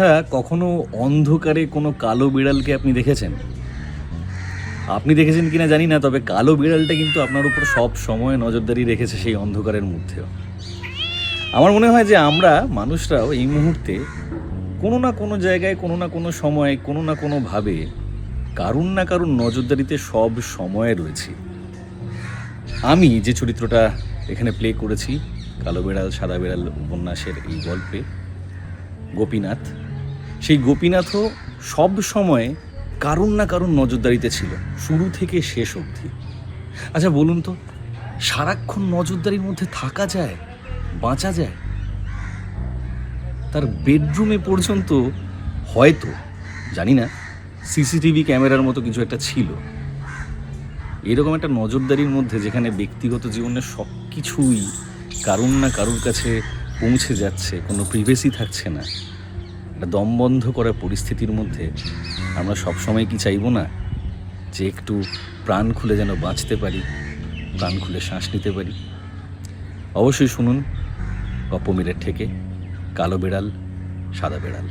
আচ্ছা, কখনো অন্ধকারে কোনো কালো বিড়ালকে আপনি দেখেছেন? আপনি দেখেছেন কিনা জানি না, তবে কালো বিড়ালটা কিন্তু আপনার উপর সব সময় নজরদারি রেখেছে সেই অন্ধকারের মধ্যেও। আমার মনে হয় যে আমরা মানুষরাও এই মুহূর্তে কোনো না কোনো জায়গায়, কোনো না কোনো সময়ে, কোনো না কোনোভাবে কারুর না কারুর নজরদারিতে সব সময়ে রয়েছি। আমি যে চরিত্রটা এখানে প্লে করেছি, কালো বিড়াল সাদা বিড়াল উপন্যাসের এই গল্পে, গোপীনাথ, সেই গোপীনাথও সব সময় কারুর না কারুর নজরদারিতে ছিল, শুরু থেকে শেষ অবধি। আচ্ছা বলুন তো, সারাক্ষণ নজরদারির মধ্যে থাকা যায়? বাঁচা যায়? তার বেডরুমে পর্যন্ত হয়তো, জানি না, সিসিটিভি ক্যামেরার মতো কিছু একটা ছিল। এরকম একটা নজরদারির মধ্যে যেখানে ব্যক্তিগত জীবনের সব কিছুই কারুর না কারুর কাছে পৌঁছে যাচ্ছে, কোনো প্রিভেসি থাকছে না, একটা দমবন্ধ করা পরিস্থিতির মধ্যে আমরা সবসময় কি চাইবো না যে একটু প্রাণ খুলে যেন বাঁচতে পারি, প্রাণ খুলে শ্বাস নিতে পারি? অবশ্যই শুনুন গপ্প মিলের থেকে কালো বিড়াল সাদা বিড়াল।